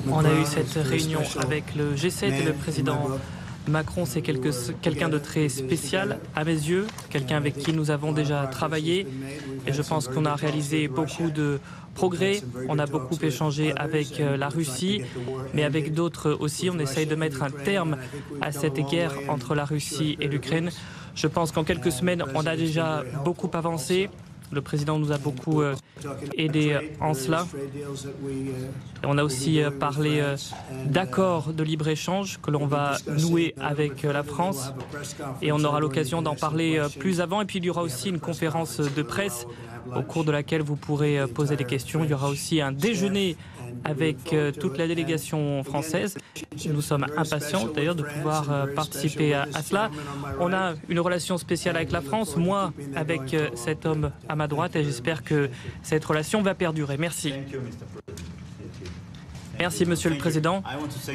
On a eu cette réunion avec le G7 et le président Macron. C'est quelqu'un de très spécial à mes yeux, quelqu'un avec qui nous avons déjà travaillé et je pense qu'on a réalisé beaucoup de progrès. On a beaucoup échangé avec la Russie, mais avec d'autres aussi. On essaye de mettre un terme à cette guerre entre la Russie et l'Ukraine. Je pense qu'en quelques semaines, on a déjà beaucoup avancé. Le président nous a beaucoup aidé en cela. Et on a aussi parlé d'accords de libre-échange que l'on va nouer avec la France. Et on aura l'occasion d'en parler plus avant. Et puis il y aura aussi une conférence de presse au cours de laquelle vous pourrez poser des questions. Il y aura aussi un déjeuner avec toute la délégation française. Nous sommes impatients d'ailleurs de pouvoir participer à cela. On a une relation spéciale avec la France, moi avec cet homme à ma droite, et j'espère que cette relation va perdurer. Merci. Merci, Monsieur le Président.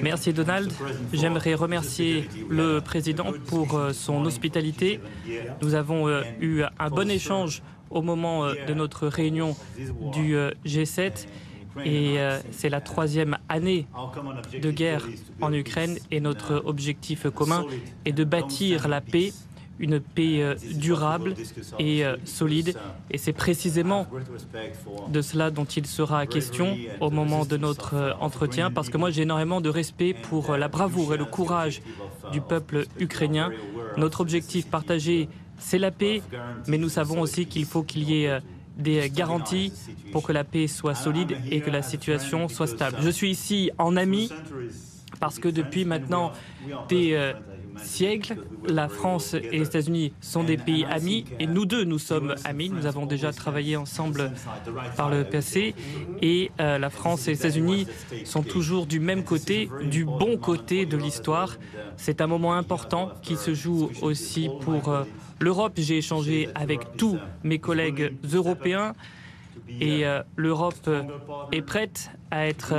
Merci, Donald. J'aimerais remercier le Président pour son hospitalité. Nous avons eu un bon échange au moment de notre réunion du G7. Et c'est la 3e année de guerre en Ukraine et notre objectif commun est de bâtir la paix, une paix durable et solide. Et c'est précisément de cela dont il sera question au moment de notre entretien, parce que moi j'ai énormément de respect pour la bravoure et le courage du peuple ukrainien. Notre objectif partagé, c'est la paix, mais nous savons aussi qu'il faut qu'il y ait des garanties pour que la paix soit solide et que la situation soit stable. Je suis ici en ami parce que depuis maintenant des siècles, la France et les États-Unis sont des pays amis et nous deux, nous sommes amis. Nous avons déjà travaillé ensemble par le passé et la France et les États-Unis sont toujours du même côté, du bon côté de l'histoire. C'est un moment important qui se joue aussi pour l'Europe. J'ai échangé avec tous mes collègues européens et l'Europe est prête à être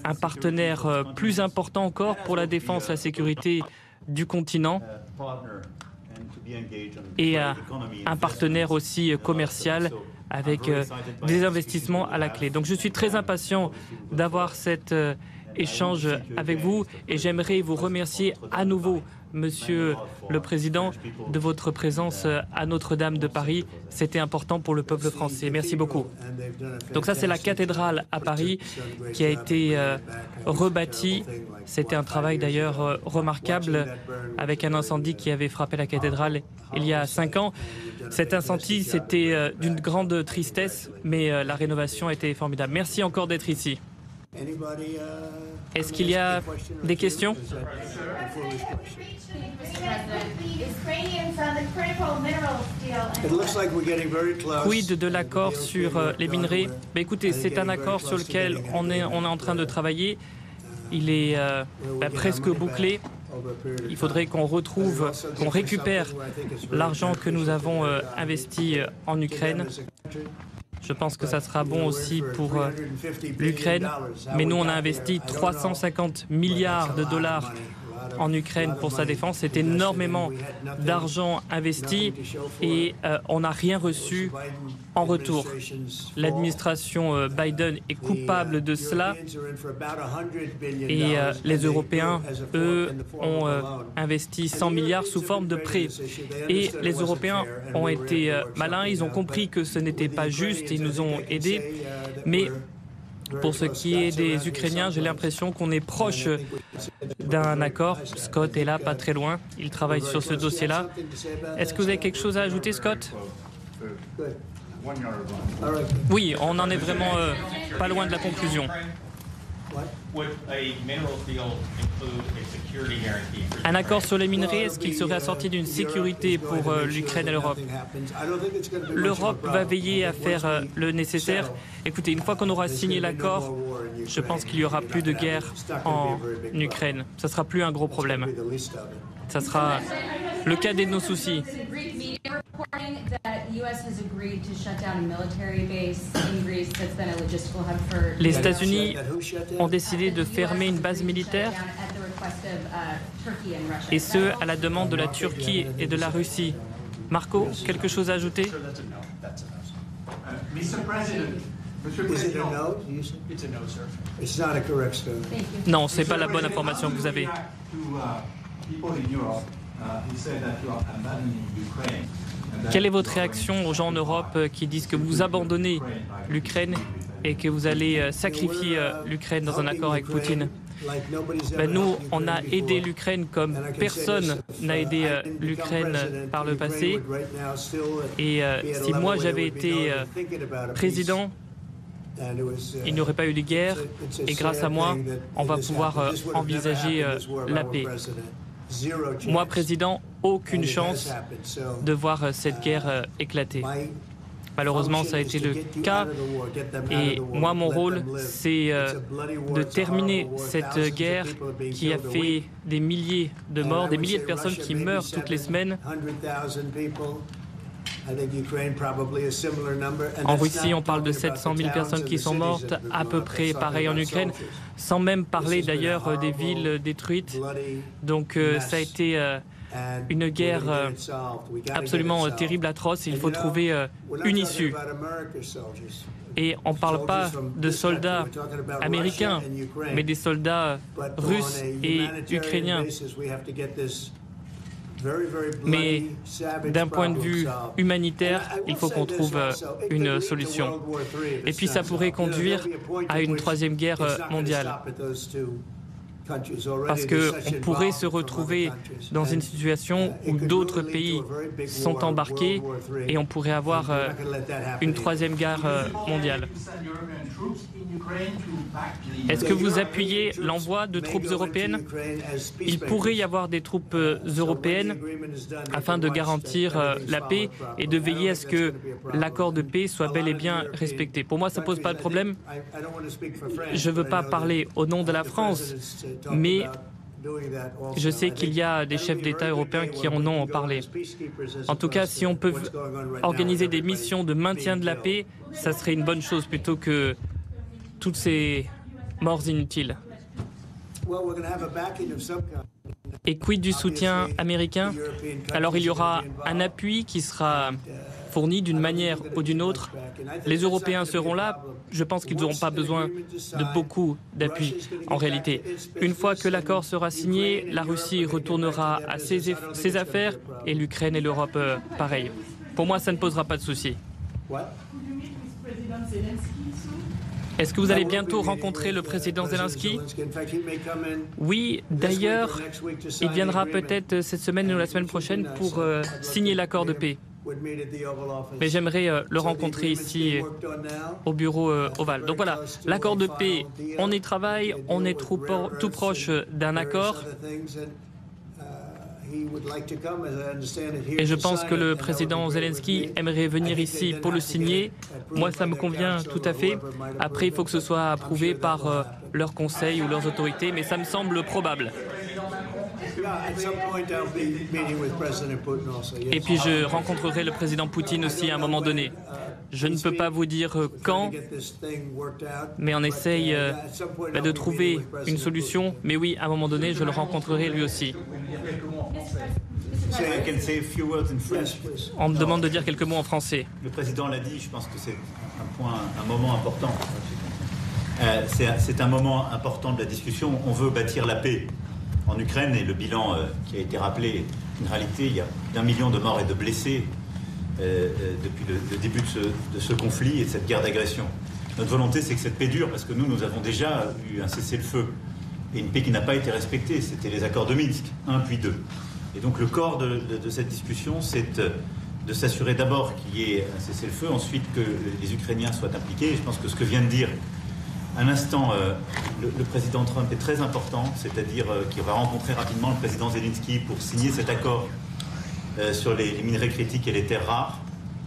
un partenaire plus important encore pour la défense et la sécurité du continent et un partenaire aussi commercial avec des investissements à la clé. Donc je suis très impatient d'avoir cet échange avec vous et j'aimerais vous remercier à nouveau, Monsieur le Président, de votre présence à Notre-Dame de Paris. C'était important pour le peuple français. Merci beaucoup. Donc ça, c'est la cathédrale à Paris qui a été rebâtie. C'était un travail d'ailleurs remarquable avec un incendie qui avait frappé la cathédrale il y a 5 ans. Cet incendie, c'était d'une grande tristesse, mais la rénovation a été formidable. Merci encore d'être ici. Est-ce qu'il y a des questions? Quid de l'accord sur les minerais? Écoutez, c'est un accord sur lequel on est en train de travailler. Il est presque bouclé. Il faudrait qu'on récupère l'argent que nous avons investi en Ukraine. Je pense que ça sera bon aussi pour l'Ukraine. Mais nous, on a investi 350 milliards de dollars en Ukraine pour sa défense. C'est énormément d'argent investi et on n'a rien reçu en retour. L'administration Biden est coupable de cela et les Européens, eux, ont investi 100 milliards sous forme de prêts. Et les Européens ont été malins, ils ont compris que ce n'était pas juste, ils nous ont aidés. Mais pour ce qui est des Ukrainiens, j'ai l'impression qu'on est proche d'un accord. Scott est là, pas très loin. Il travaille sur ce dossier-là. Est-ce que vous avez quelque chose à ajouter, Scott? Oui, on en est vraiment pas loin de la conclusion. Un accord sur les minerais, est-ce qu'il serait assorti d'une sécurité pour l'Ukraine et l'Europe? L'Europe va veiller à faire le nécessaire. Écoutez, une fois qu'on aura signé l'accord, je pense qu'il n'y aura plus de guerre en Ukraine. Ça ne sera plus un gros problème. Ça sera le cadet de nos soucis. Les États-Unis ont décidé de fermer une base militaire, et ce, à la demande de la Turquie et de la Russie. Marco, quelque chose à ajouter? Non, ce n'est pas la bonne information que vous avez. Quelle est votre réaction aux gens en Europe qui disent que vous abandonnez l'Ukraine et que vous allez sacrifier l'Ukraine dans un accord avec Poutine? Nous, on a aidé l'Ukraine comme personne n'a aidé l'Ukraine par le passé. Et si moi j'avais été président, il n'y aurait pas eu de guerre. Et grâce à moi, on va pouvoir envisager la paix. Moi, président, aucune chance de voir cette guerre éclater. Malheureusement, ça a été le cas. Et moi, mon rôle, c'est de terminer cette guerre qui a fait des milliers de morts, des milliers de personnes qui meurent toutes les semaines. En Russie, on parle de 700 000 personnes qui sont mortes, à peu près pareil en Ukraine, sans même parler d'ailleurs des villes détruites. Donc ça a été une guerre absolument terrible, atroce. Il faut trouver une issue. Et on ne parle pas de soldats américains, mais des soldats russes et ukrainiens. Mais d'un point de vue humanitaire, il faut qu'on trouve une solution. Et puis ça pourrait conduire à une troisième guerre mondiale. Parce qu'on pourrait se retrouver dans une situation où d'autres pays sont embarqués et on pourrait avoir une troisième guerre mondiale. Est-ce que vous appuyez l'envoi de troupes européennes? Il pourrait y avoir des troupes européennes afin de garantir la paix et de veiller à ce que l'accord de paix soit bel et bien respecté. Pour moi, ça ne pose pas de problème. Je ne veux pas parler au nom de la France, mais je sais qu'il y a des chefs d'État européens qui en ont parlé. En tout cas, si on peut organiser des missions de maintien de la paix, ça serait une bonne chose plutôt que toutes ces morts inutiles. Et quid du soutien américain? Alors il y aura un appui qui sera fourni d'une manière ou d'une autre. Les Européens seront là. Je pense qu'ils n'auront pas besoin de beaucoup d'appui en réalité. Une fois que l'accord sera signé, la Russie retournera à ses affaires et l'Ukraine et l'Europe pareil. Pour moi, ça ne posera pas de souci. Est-ce que vous allez bientôt rencontrer le président Zelensky? Oui, d'ailleurs, il viendra peut-être cette semaine ou la semaine prochaine pour signer l'accord de paix. Mais j'aimerais le rencontrer ici au bureau ovale. Donc voilà, l'accord de paix, on y travaille, on est tout proche d'un accord. Et je pense que le président Zelensky aimerait venir ici pour le signer. Moi, ça me convient tout à fait. Après, il faut que ce soit approuvé par leurs conseils ou leurs autorités, mais ça me semble probable. Et puis, je rencontrerai le président Poutine aussi à un moment donné. Je ne peux pas vous dire quand, mais on essaye de trouver une solution. Mais oui, à un moment donné, je le rencontrerai lui aussi. On me demande de dire quelques mots en français. Le président l'a dit, je pense que c'est un moment important. C'est un moment important de la discussion. On veut bâtir la paix en Ukraine et le bilan qui a été rappelé, une réalité, il y a d'1 million de morts et de blessés depuis le début de ce conflit et de cette guerre d'agression. Notre volonté, c'est que cette paix dure, parce que nous avons déjà eu un cessez-le-feu et une paix qui n'a pas été respectée. C'était les accords de Minsk, 1 puis 2. Et donc le corps de cette discussion, c'est de s'assurer d'abord qu'il y ait un cessez-le-feu, ensuite que les Ukrainiens soient impliqués. Et je pense que ce que vient de dire à l'instant le président Trump est très important, c'est-à-dire qu'il va rencontrer rapidement le président Zelensky pour signer cet accord sur les minerais critiques et les terres rares,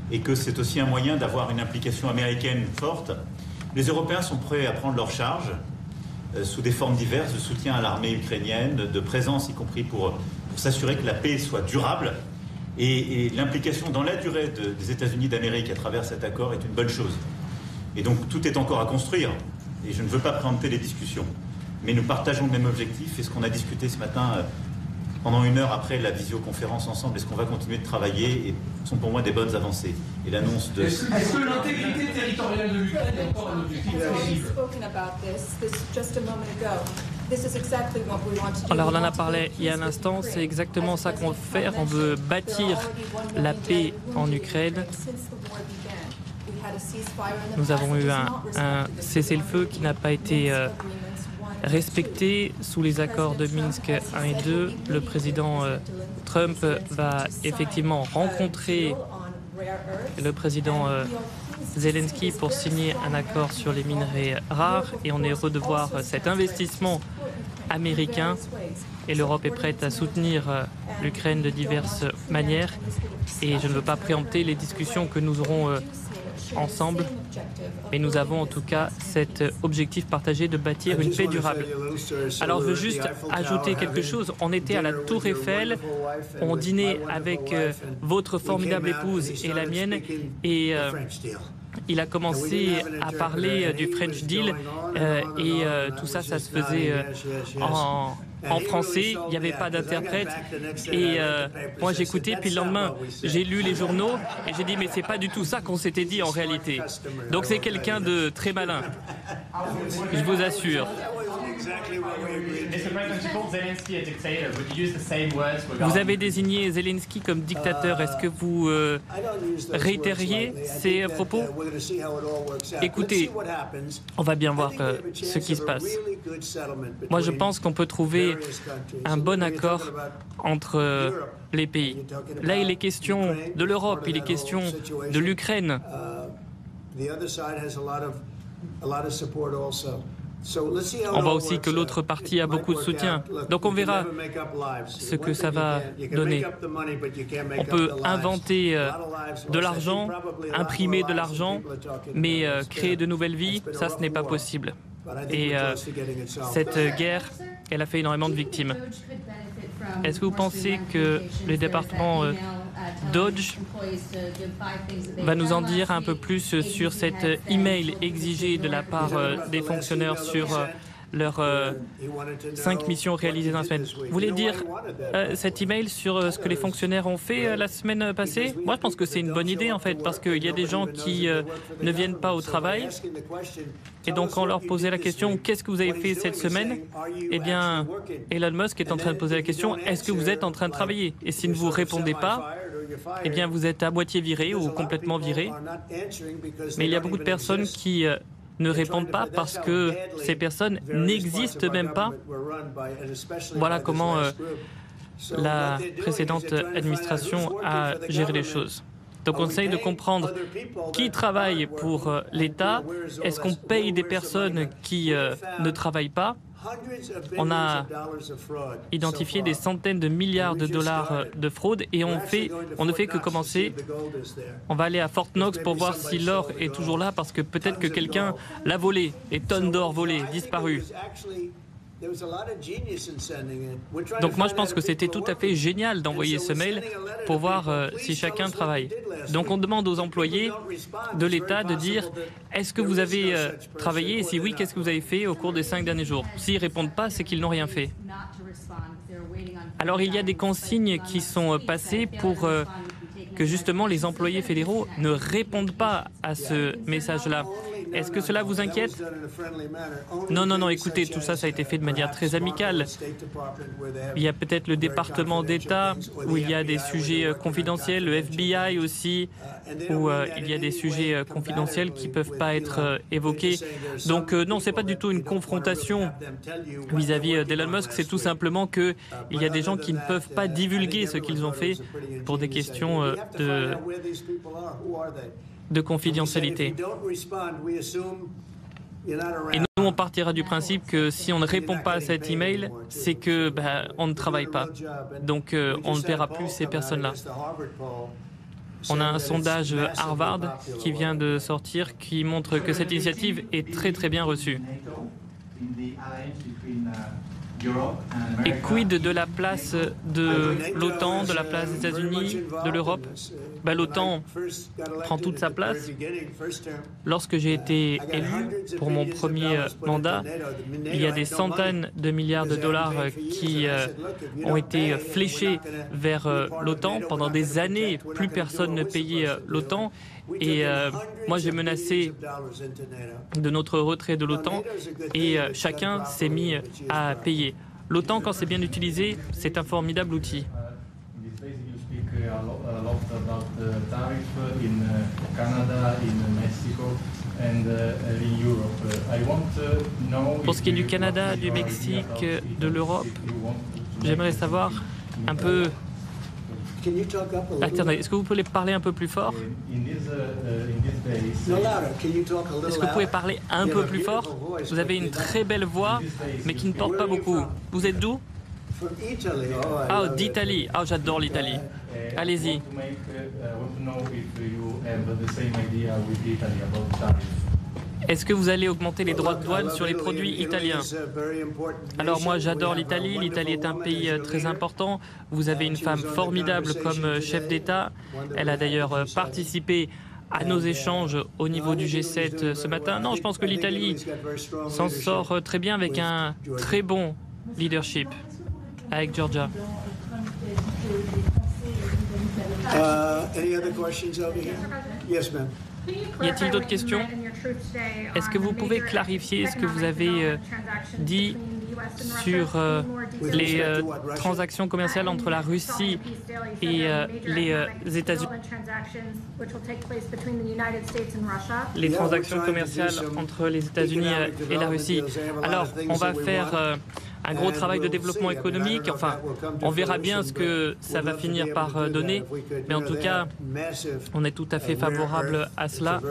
et que c'est aussi un moyen d'avoir une implication américaine forte. Les Européens sont prêts à prendre leur charge sous des formes diverses de soutien à l'armée ukrainienne, de présence y compris pour s'assurer que la paix soit durable. Et l'implication dans la durée des États-Unis d'Amérique à travers cet accord est une bonne chose. Et donc tout est encore à construire. Et je ne veux pas préempter les discussions. Mais nous partageons le même objectif. Et ce qu'on a discuté ce matin pendant 1 heure après la visioconférence ensemble, est-ce qu'on va continuer de travailler, et sont pour moi des bonnes avancées. Et l'annonce de... Est-ce que l'intégrité territoriale de l'Ukraine est encore un objectif possible? Alors on en a parlé il y a un instant, c'est exactement ça qu'on veut faire. On veut bâtir la paix en Ukraine. Nous avons eu un cessez-le-feu qui n'a pas été respecté sous les accords de Minsk 1 et 2. Le président Trump va effectivement rencontrer le président Zelensky pour signer un accord sur les minerais rares, et on est heureux de voir cet investissement américain, et l'Europe est prête à soutenir l'Ukraine de diverses manières, et je ne veux pas préempter les discussions que nous aurons ensemble, mais nous avons en tout cas cet objectif partagé de bâtir une paix durable. Alors je veux juste ajouter quelque chose. On était à la Tour Eiffel, on dînait avec votre formidable épouse et la mienne, et il a commencé à parler du French Deal, et tout ça, ça se faisait en français, il n'y avait pas d'interprète, et moi j'écoutais, puis le lendemain j'ai lu les journaux et j'ai dit mais c'est pas du tout ça qu'on s'était dit en réalité. Donc c'est quelqu'un de très malin, je vous assure. Vous avez désigné Zelensky comme dictateur. Est-ce que vous réitériez ces propos? Écoutez, on va bien voir ce qui se passe. Moi, je pense qu'on peut trouver un bon accord entre les pays. Là, il est question de l'Europe, il est question de l'Ukraine. On voit aussi que l'autre partie a beaucoup de soutien. Donc on verra ce que ça va donner. On peut inventer de l'argent, imprimer de l'argent, mais créer de nouvelles vies, ça, ce n'est pas possible. Et cette guerre, elle a fait énormément de victimes. Est-ce que vous pensez que le département Dodge va nous en dire un peu plus sur cet email exigé de la part des fonctionnaires sur leurs 5 missions réalisées dans la semaine? Vous voulez dire cet email sur ce que les fonctionnaires ont fait la semaine passée? Moi, je pense que c'est une bonne idée, en fait, parce qu'il y a des gens qui ne viennent pas au travail. Et donc, quand on leur posait la question « Qu'est-ce que vous avez fait cette semaine ?» Eh bien, Elon Musk est en train de poser la question « Est-ce que vous êtes en train de travailler ?» Et si ne vous répondez pas, eh bien, vous êtes à moitié viré ou complètement viré. Mais il y a beaucoup de personnes qui ne répondent pas parce que ces personnes n'existent même pas. Voilà comment la précédente administration a géré les choses. Donc on essaye de comprendre qui travaille pour l'État. Est-ce qu'on paye des personnes qui ne travaillent pas? On a identifié des centaines de milliards de dollars de fraude, et on ne fait que commencer. On va aller à Fort Knox pour voir si l'or est toujours là, parce que peut-être que quelqu'un l'a volé, des tonnes d'or volées, disparues. Donc moi je pense que c'était tout à fait génial d'envoyer ce mail pour voir si chacun travaille. Donc on demande aux employés de l'État de dire est-ce que vous avez travaillé, et si oui, qu'est-ce que vous avez fait au cours des 5 derniers jours. S'ils ne répondent pas, c'est qu'ils n'ont rien fait. Alors il y a des consignes qui sont passées pour que justement les employés fédéraux ne répondent pas à ce message-là. Est-ce que cela vous inquiète? Non, non, non, écoutez, tout ça, ça a été fait de manière très amicale. Il y a peut-être le département d'État où il y a des sujets confidentiels, le FBI aussi, où il y a des sujets confidentiels qui ne peuvent pas être évoqués. Donc non, ce n'est pas du tout une confrontation vis-à-vis d'Elon Musk, c'est tout simplement qu'il y a des gens qui ne peuvent pas divulguer ce qu'ils ont fait pour des questions de confidentialité. Et nous, on partira du principe que si on ne répond pas à cet email, c'est que on ne travaille pas. Donc on ne verra plus ces personnes-là. On a un sondage Harvard qui vient de sortir qui montre que cette initiative est très très bien reçue. Et quid de la place de l'OTAN, de la place des États-Unis, de l'Europe? l'OTAN prend toute sa place. Lorsque j'ai été élu pour mon premier mandat, il y a des centaines de milliards de dollars qui ont été fléchés vers l'OTAN. Pendant des années, plus personne ne payait l'OTAN. Et moi, j'ai menacé de notre retrait de l'OTAN et chacun s'est mis à payer. L'OTAN, quand c'est bien utilisé, c'est un formidable outil. Pour ce qui est du Canada, du Mexique, de l'Europe, j'aimerais savoir un peu... Attendez, est-ce que vous pouvez parler un peu plus fort? Est-ce que vous pouvez parler un peu plus fort? Vous avez une très belle voix, mais qui ne porte pas beaucoup. Vous êtes d'où? Ah, d'Italie. Ah, j'adore l'Italie. Allez-y. Est-ce que vous allez augmenter les droits de douane sur les produits italiens? Alors moi j'adore l'Italie, l'Italie est un pays très important. Vous avez une femme formidable comme chef d'État. Elle a d'ailleurs participé à nos échanges au niveau du G7 ce matin. Non, je pense que l'Italie s'en sort très bien avec un très bon leadership avec Georgia. Y a-t-il d'autres questions? Est-ce que vous pouvez clarifier ce que vous avez dit sur les transactions commerciales entre la Russie et les États-Unis? Les transactions commerciales entre les États-Unis et la Russie. Alors, on va faire un gros travail de développement économique. Enfin, on verra bien ce que ça va finir par donner. Mais en tout cas, on est tout à fait favorable à cela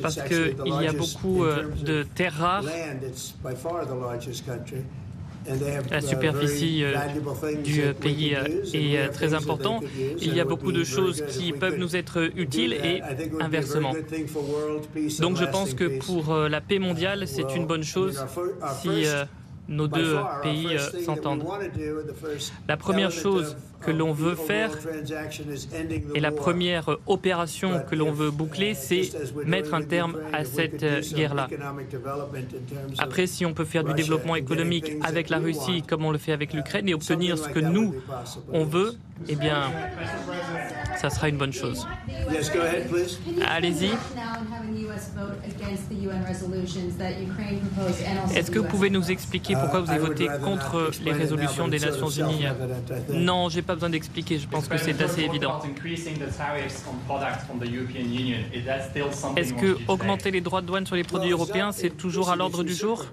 parce qu'il y a beaucoup de terres rares. La superficie du pays est très importante. Il y a beaucoup de choses qui peuvent nous être utiles et inversement. Donc je pense que pour la paix mondiale, c'est une bonne chose si nos deux pays s'entendent. La première chose que l'on veut faire et la première opération que l'on veut boucler, c'est mettre un terme à cette guerre-là. Après, si on peut faire du développement économique avec la Russie comme on le fait avec l'Ukraine et obtenir ce que nous, on veut, eh bien, ça sera une bonne chose. Allez-y. Est-ce que vous pouvez nous expliquer pourquoi vous avez voté contre les résolutions des Nations Unies? Non, j'ai pas besoin d'expliquer, je pense que c'est assez évident. Est-ce que augmenter les droits de douane sur les produits européens, c'est toujours à l'ordre du jour?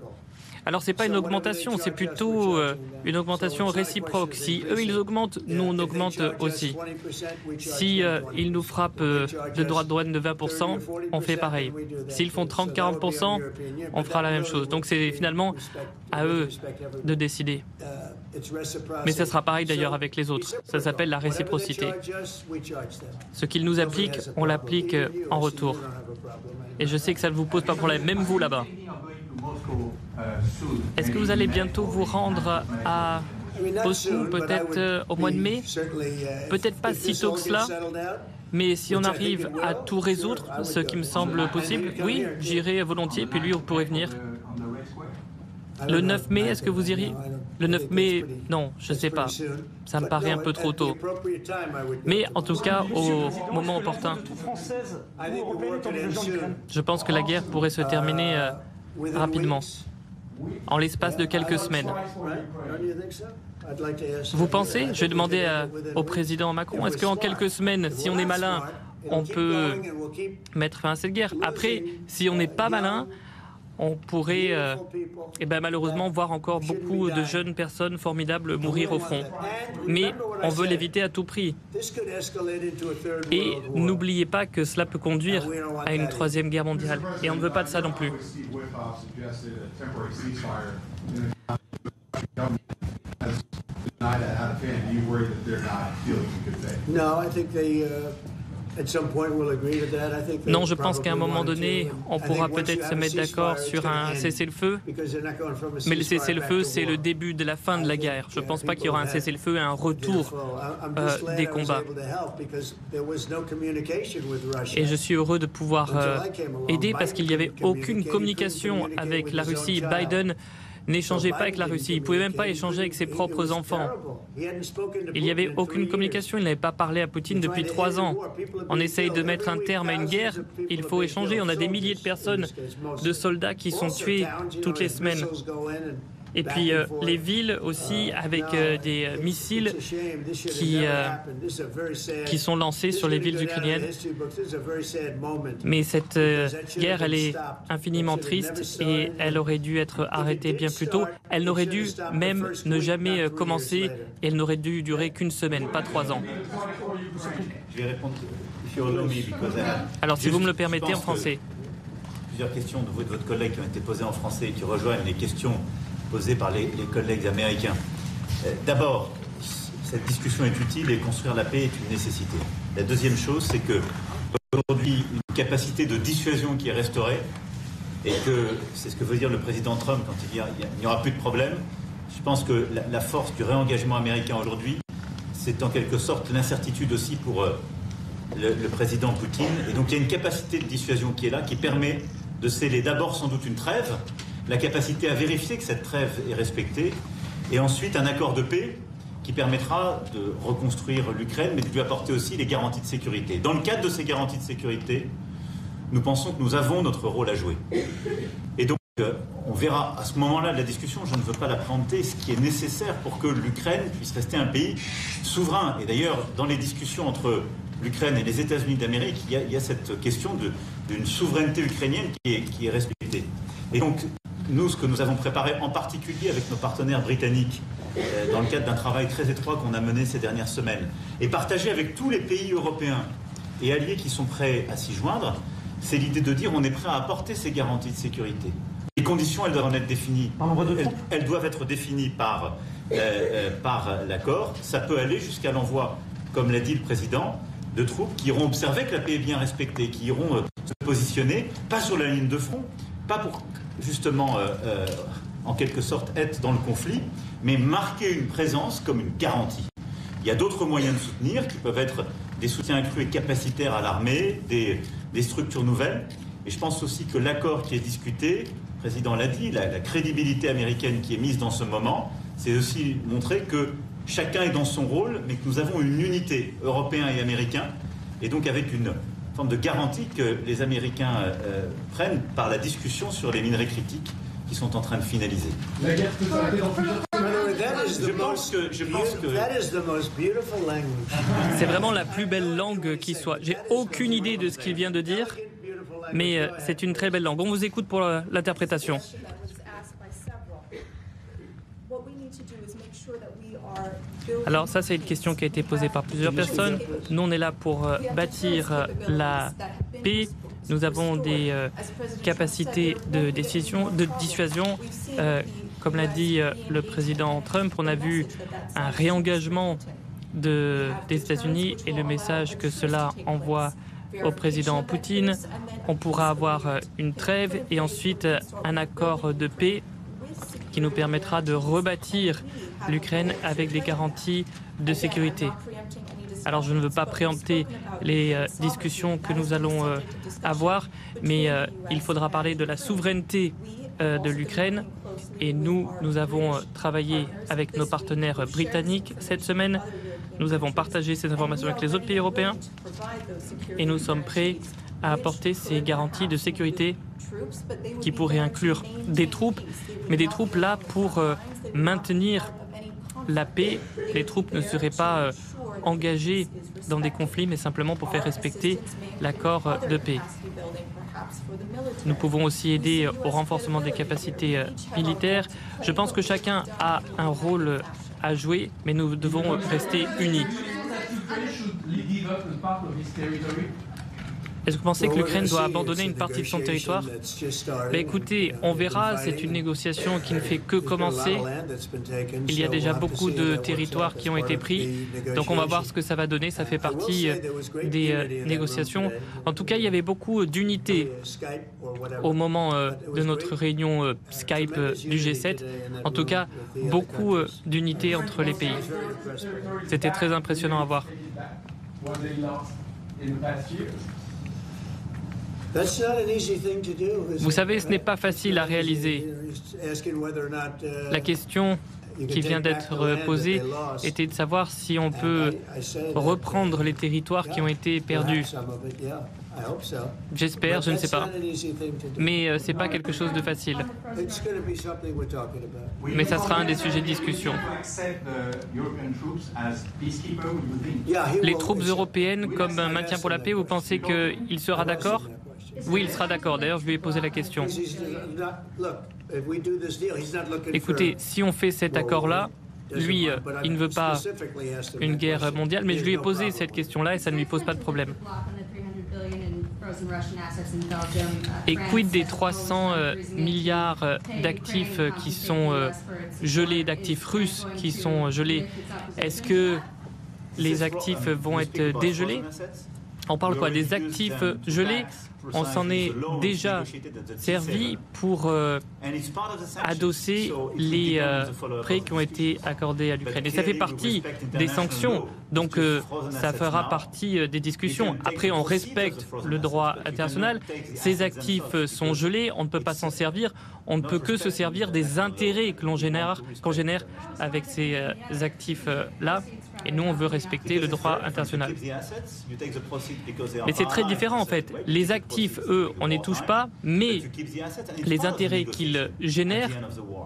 Alors, ce n'est pas une augmentation, c'est plutôt une augmentation réciproque. Si eux, ils augmentent, nous, on augmente aussi. Si ils nous frappent de droits de douane de 20%, on fait pareil. S'ils font 30-40%, on fera la même chose. Donc, c'est finalement à eux de décider. Mais ça sera pareil d'ailleurs avec les autres. Ça s'appelle la réciprocité. Ce qu'ils nous appliquent, on l'applique en retour. Et je sais que ça ne vous pose pas de problème, même vous là-bas. Est-ce que vous allez bientôt vous rendre à Moscou, peut-être au mois de mai? Peut-être pas si tôt que cela, mais si on arrive à tout résoudre, ce qui me semble possible, oui, j'irai volontiers, puis lui, on pourrait venir. Le 9 mai, est-ce que vous iriez? Le 9 mai, non, je ne sais pas. Ça me paraît un peu trop tôt. Mais en tout cas, au moment opportun. Je pense que la guerre pourrait se terminer rapidement, en l'espace de quelques semaines. Vous pensez? Je vais demander au président Macron, est-ce qu'en quelques semaines, si on est malin, on peut mettre fin à cette guerre? Après, si on n'est pas malin, on pourrait malheureusement voir encore beaucoup de jeunes personnes formidables mourir au front. Mais on veut l'éviter à tout prix. Et n'oubliez pas que cela peut conduire à une troisième guerre mondiale. Et on ne veut pas de ça non plus. Non, je pense qu'à un moment donné, on pourra peut-être se mettre d'accord sur un cessez-le-feu, mais le cessez-le-feu, c'est le début de la fin de la guerre. Je ne pense pas qu'il y aura un cessez-le-feu et un retour des combats. Et je suis heureux de pouvoir aider parce qu'il n'y avait aucune communication avec la Russie. Biden n'échangeait pas avec la Russie. Il ne pouvait même pas échanger avec ses propres enfants. Il n'y avait aucune communication. Il n'avait pas parlé à Poutine depuis 3 ans. On essaye de mettre un terme à une guerre. Il faut échanger. On a des milliers de personnes, de soldats qui sont tués toutes les semaines. Et puis les villes aussi avec des missiles qui sont lancés sur les villes ukrainiennes. Mais cette guerre, elle est infiniment triste et elle aurait dû être arrêtée bien plus tôt. Elle n'aurait dû même ne jamais commencer et elle n'aurait dû durer qu'une semaine, pas 3 ans. Je vais répondre. Alors si vous me le permettez en français. Plusieurs questions de vous et de votre collègue qui ont été posées en français et qui rejoignent les questions posées par les collègues américains. D'abord, cette discussion est utile et construire la paix est une nécessité. La deuxième chose, c'est que aujourd'hui, une capacité de dissuasion qui est restaurée et que c'est ce que veut dire le président Trump quand il dit il n'y aura plus de problème. Je pense que la force du réengagement américain aujourd'hui, c'est en quelque sorte l'incertitude aussi pour le président Poutine. Et donc il y a une capacité de dissuasion qui est là, qui permet de sceller d'abord sans doute une trêve, la capacité à vérifier que cette trêve est respectée, et ensuite un accord de paix qui permettra de reconstruire l'Ukraine, mais de lui apporter aussi les garanties de sécurité. Dans le cadre de ces garanties de sécurité, nous pensons que nous avons notre rôle à jouer. Et donc, on verra à ce moment-là de la discussion, je ne veux pas la préempter, ce qui est nécessaire pour que l'Ukraine puisse rester un pays souverain. Et d'ailleurs, dans les discussions entre l'Ukraine et les États-Unis d'Amérique, il y a cette question d'une souveraineté ukrainienne qui est respectée. Et donc, nous, ce que nous avons préparé, en particulier avec nos partenaires britanniques, dans le cadre d'un travail très étroit qu'on a mené ces dernières semaines, et partagé avec tous les pays européens et alliés qui sont prêts à s'y joindre, c'est l'idée de dire on est prêt à apporter ces garanties de sécurité. Les conditions, elles doivent en être définies. Elles doivent être définies par l'accord. Ça peut aller jusqu'à l'envoi, comme l'a dit le président, de troupes qui iront observer que la paix est bien respectée, qui iront se positionner, pas sur la ligne de front, pas pour justement, en quelque sorte, être dans le conflit, mais marquer une présence comme une garantie. Il y a d'autres moyens de soutenir qui peuvent être des soutiens accrus et capacitaires à l'armée, des structures nouvelles. Et je pense aussi que l'accord qui est discuté, le président l'a dit, la crédibilité américaine qui est mise dans ce moment, c'est aussi montrer que chacun est dans son rôle, mais que nous avons une unité, Européens et Américains, et donc avec une forme de garantie que les Américains prennent par la discussion sur les minerais critiques qui sont en train de finaliser. La guerre peut s'arrêter dans plusieurs semaines. Je pense que c'est vraiment la plus belle langue qui soit. J'ai aucune idée de ce qu'il vient de dire, mais c'est une très belle langue. On vous écoute pour l'interprétation. Alors ça, c'est une question qui a été posée par plusieurs personnes. Nous, on est là pour bâtir la paix. Nous avons des capacités de dissuasion. Comme l'a dit le président Trump, on a vu un réengagement des États-Unis et le message que cela envoie au président Poutine. On pourra avoir une trêve et ensuite un accord de paix qui nous permettra de rebâtir l'Ukraine avec des garanties de sécurité. Alors je ne veux pas préempter les discussions que nous allons avoir, mais il faudra parler de la souveraineté de l'Ukraine. Et nous avons travaillé avec nos partenaires britanniques cette semaine. Nous avons partagé ces informations avec les autres pays européens et nous sommes prêts à apporter ces garanties de sécurité qui pourraient inclure des troupes, mais des troupes là pour maintenir la paix. Les troupes ne seraient pas engagées dans des conflits, mais simplement pour faire respecter l'accord de paix. Nous pouvons aussi aider au renforcement des capacités militaires. Je pense que chacun a un rôle à jouer, mais nous devons rester unis. Est-ce que vous pensez que l'Ukraine doit abandonner une partie de son territoire? Écoutez, on verra, c'est une négociation qui ne fait que commencer. Il y a déjà beaucoup de territoires qui ont été pris, donc on va voir ce que ça va donner, ça fait partie des négociations. En tout cas, il y avait beaucoup d'unité au moment de notre réunion Skype du G7. En tout cas, beaucoup d'unité entre les pays. C'était très impressionnant à voir. Vous savez, ce n'est pas facile à réaliser. La question qui vient d'être posée était de savoir si on peut reprendre les territoires qui ont été perdus. J'espère, je ne sais pas. Mais ce n'est pas quelque chose de facile. Mais ça sera un des sujets de discussion. Les troupes européennes comme un maintien pour la paix, vous pensez qu'il sera d'accord? Oui, il sera d'accord. D'ailleurs, je lui ai posé la question. Écoutez, si on fait cet accord-là, lui, il ne veut pas une guerre mondiale, mais je lui ai posé cette question-là et ça ne lui pose pas de problème. Et quid des 300 milliards d'actifs qui sont gelés, d'actifs russes qui sont gelés? Est-ce que les actifs vont être dégelés? On parle quoi? Des actifs gelés? On s'en est déjà servi pour adosser les prêts qui ont été accordés à l'Ukraine. Et ça fait partie des sanctions, donc ça fera partie des discussions. Après, on respecte le droit international. Ces actifs sont gelés, on ne peut pas s'en servir. On ne peut que se servir des intérêts que l'on génère avec ces actifs-là. Et nous, on veut respecter le droit international. Mais c'est très différent, en fait. Les actifs, eux, on n'y touche pas, mais les intérêts qu'ils génèrent,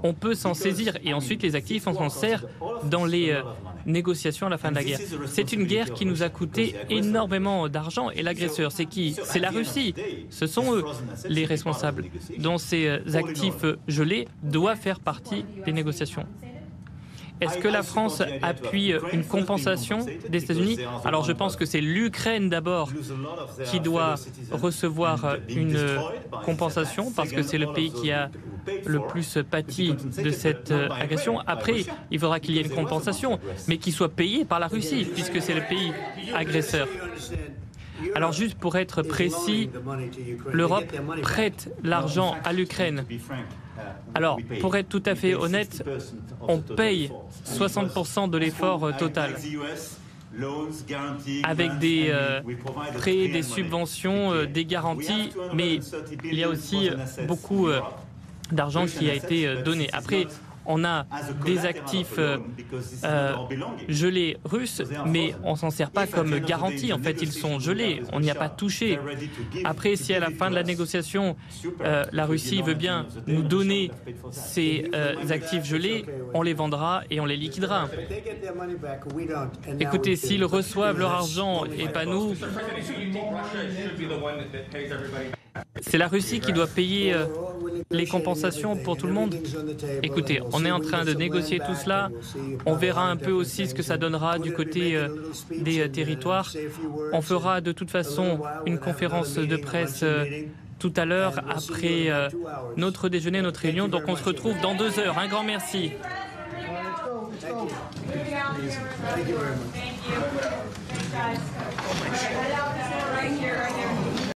on peut s'en saisir. Et ensuite, les actifs, on s'en sert dans les négociations à la fin de la guerre. C'est une guerre qui nous a coûté énormément d'argent. Et l'agresseur, c'est qui? C'est la Russie. Ce sont eux, les responsables, dont ces actifs gelés doivent faire partie des négociations. Est-ce que la France appuie une compensation des États-Unis? Alors je pense que c'est l'Ukraine d'abord qui doit recevoir une compensation parce que c'est le pays qui a le plus pâti de cette agression. Après, il faudra qu'il y ait une compensation, mais qui soit payée par la Russie puisque c'est le pays agresseur. Alors juste pour être précis, l'Europe prête l'argent à l'Ukraine. Alors, pour être tout à fait honnête, on paye 60% de l'effort total avec des prêts, des subventions, des garanties, mais il y a aussi beaucoup d'argent qui a été donné. Après, on a des actifs gelés russes, mais on ne s'en sert pas comme garantie. En fait, ils sont gelés, on n'y a pas touché. Après, si à la fin de la négociation, la Russie veut bien nous donner ces actifs gelés, on les vendra et on les liquidera. Écoutez, s'ils reçoivent leur argent et pas nous, c'est la Russie qui doit payer les compensations pour tout le monde. Écoutez, on est en train de négocier tout cela. On verra un peu aussi ce que ça donnera du côté des territoires. On fera de toute façon une conférence de presse tout à l'heure après notre déjeuner, notre réunion. Donc on se retrouve dans 2 heures. Un grand merci. Thank you.